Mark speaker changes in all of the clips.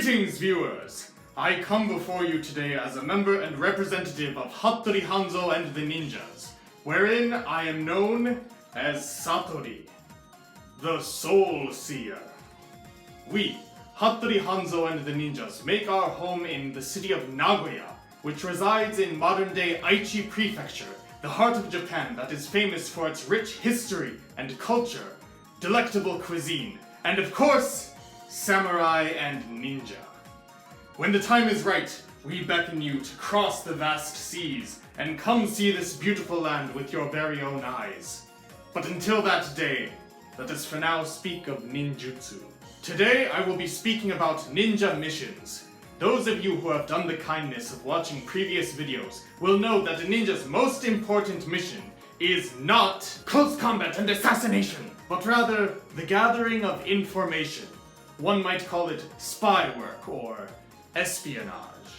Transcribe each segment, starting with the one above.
Speaker 1: Greetings, viewers! I come before you today as a member and representative of Hattori Hanzo and the Ninjas, wherein I am known as Satori, the Soul Seer. We, Hattori Hanzo and the Ninjas, make our home in the city of Nagoya, which resides in modern-day Aichi Prefecture, the heart of Japan that is famous for its rich history and culture, delectable cuisine, and of course, samurai and ninja. When the time is right, we beckon you to cross the vast seas and come see this beautiful land with your very own eyes. But until that day, let us for now speak of ninjutsu. Today I will be speaking about ninja missions. Those of you who have done the kindness of watching previous videos will know that a ninja's most important mission is not close combat and assassination, but rather the gathering of information. One might call it spy work or espionage.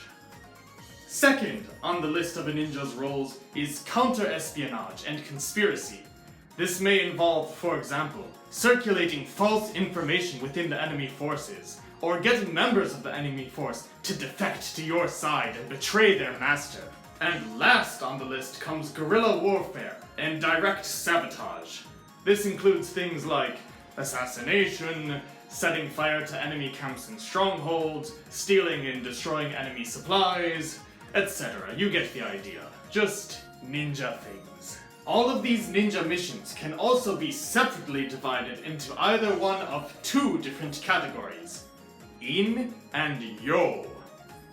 Speaker 1: Second on the list of a ninja's roles is counter-espionage and conspiracy. This may involve, for example, circulating false information within the enemy forces, or getting members of the enemy force to defect to your side and betray their master. And last on the list comes guerrilla warfare and direct sabotage. This includes things like assassination, setting fire to enemy camps and strongholds, stealing and destroying enemy supplies, etc. You get the idea. Just ninja things. All of these ninja missions can also be separately divided into either one of two different categories: in and yo.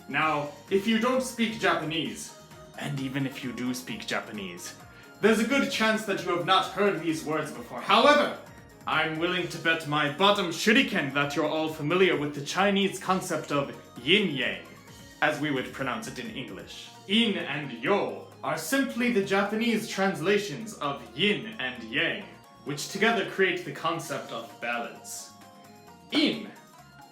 Speaker 1: Now, if you don't speak Japanese, and even if you do speak Japanese, there's a good chance that you have not heard these words before. However, I'm willing to bet my bottom shuriken that you're all familiar with the Chinese concept of yin-yang, as we would pronounce it in English. In and yo are simply the Japanese translations of yin and yang, which together create the concept of balance. In,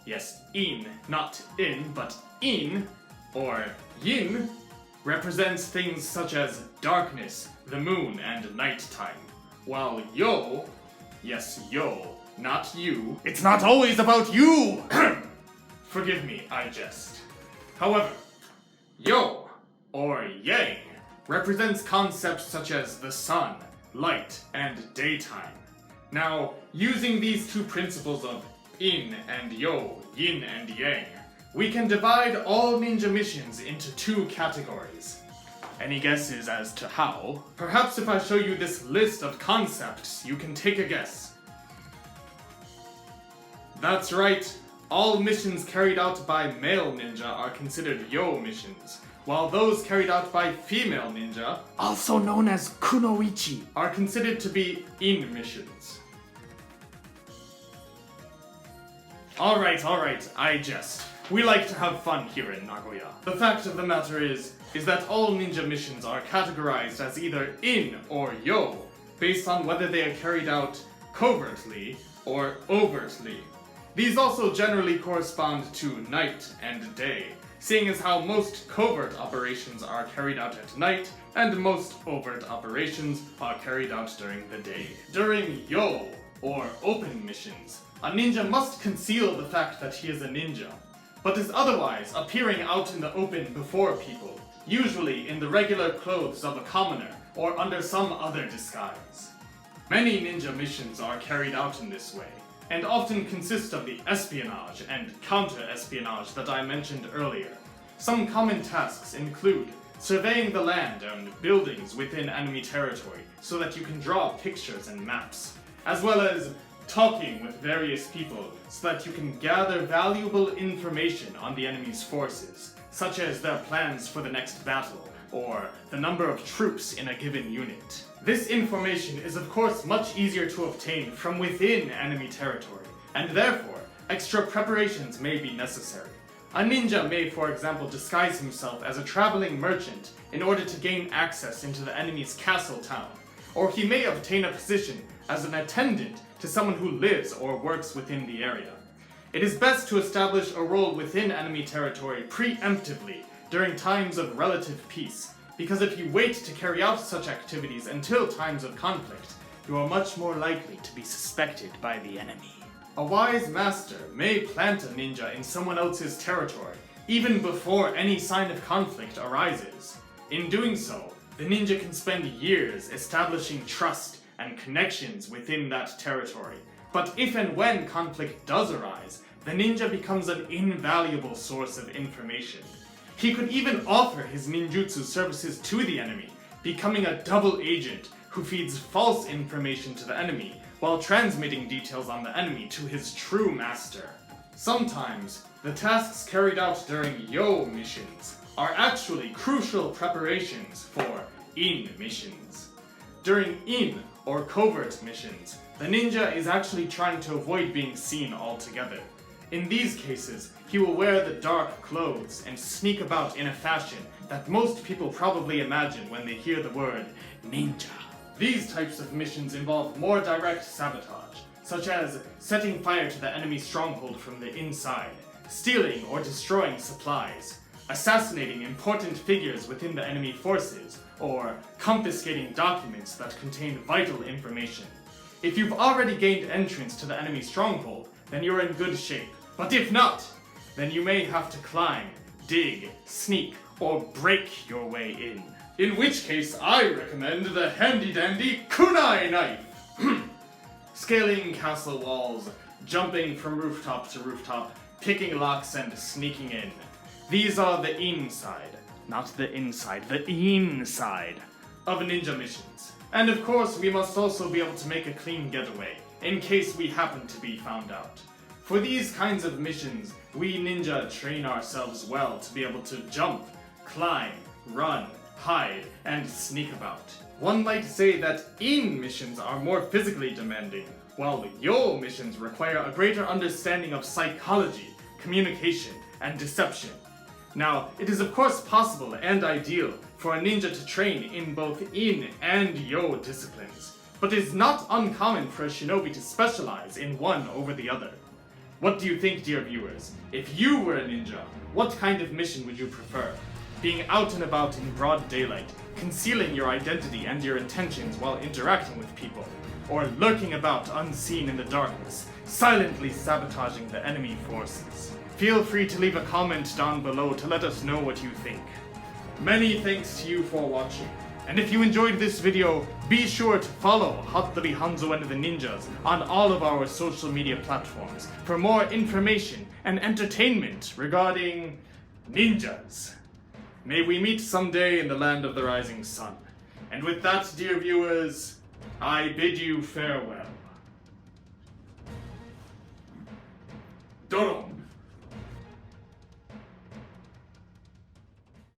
Speaker 1: yes, in, not in, but in, or yin, represents things such as darkness, the moon, and nighttime, while yo, yes, yo, not you. It's not always about you! Forgive me, I jest. However, yo, or yang, represents concepts such as the sun, light, and daytime. Now, using these two principles of in and yo, yin and yang, we can divide all ninja missions into two categories. Any guesses as to how? Perhaps if I show you this list of concepts, you can take a guess. That's right, all missions carried out by male ninja are considered yo missions, while those carried out by female ninja, also known as kunoichi, are considered to be in missions. Alright, I jest. We like to have fun here in Nagoya. The fact of the matter is that all ninja missions are categorized as either in or yo, based on whether they are carried out covertly or overtly. These also generally correspond to night and day, seeing as how most covert operations are carried out at night, and most overt operations are carried out during the day. During yo, or open missions, a ninja must conceal the fact that he is a ninja, but is otherwise appearing out in the open before people, usually in the regular clothes of a commoner or under some other disguise. Many ninja missions are carried out in this way, and often consist of the espionage and counter-espionage that I mentioned earlier. Some common tasks include surveying the land and buildings within enemy territory so that you can draw pictures and maps, as well as talking with various people so that you can gather valuable information on the enemy's forces, such as their plans for the next battle, or the number of troops in a given unit. This information is of course much easier to obtain from within enemy territory, and therefore, extra preparations may be necessary. A ninja may, for example, disguise himself as a traveling merchant in order to gain access into the enemy's castle town, or he may obtain a position as an attendant to someone who lives or works within the area. It is best to establish a role within enemy territory preemptively during times of relative peace, because if you wait to carry out such activities until times of conflict, you are much more likely to be suspected by the enemy. A wise master may plant a ninja in someone else's territory, even before any sign of conflict arises. In doing so, the ninja can spend years establishing trust and connections within that territory. But if and when conflict does arise, the ninja becomes an invaluable source of information. He could even offer his ninjutsu services to the enemy, becoming a double agent who feeds false information to the enemy while transmitting details on the enemy to his true master. Sometimes, the tasks carried out during Yo missions are actually crucial preparations for In missions. During In, or covert missions, the ninja is actually trying to avoid being seen altogether. In these cases, he will wear the dark clothes and sneak about in a fashion that most people probably imagine when they hear the word ninja. These types of missions involve more direct sabotage, such as setting fire to the enemy stronghold from the inside, stealing or destroying supplies, assassinating important figures within the enemy forces, or confiscating documents that contain vital information. If you've already gained entrance to the enemy stronghold, then you're in good shape. But if not, then you may have to climb, dig, sneak, or break your way in. In which case, I recommend the handy-dandy kunai knife! Scaling castle walls, jumping from rooftop to rooftop, picking locks and sneaking in. These are the inside, not the inside, the inside of ninja missions. And of course, we must also be able to make a clean getaway, in case we happen to be found out. For these kinds of missions, we ninja train ourselves well to be able to jump, climb, run, hide, and sneak about. One might say that In missions are more physically demanding, while Yo missions require a greater understanding of psychology, communication, and deception. Now, it is of course possible and ideal for a ninja to train in both In and Yo disciplines, but it is not uncommon for a shinobi to specialize in one over the other. What do you think, dear viewers? If you were a ninja, what kind of mission would you prefer? Being out and about in broad daylight, concealing your identity and your intentions while interacting with people, or lurking about unseen in the darkness, silently sabotaging the enemy forces? Feel free to leave a comment down below to let us know what you think. Many thanks to you for watching. And if you enjoyed this video, be sure to follow Hattori Hanzo and the Ninjas on all of our social media platforms for more information and entertainment regarding ninjas. May we meet someday in the land of the rising sun. And with that, dear viewers, I bid you farewell. Doron!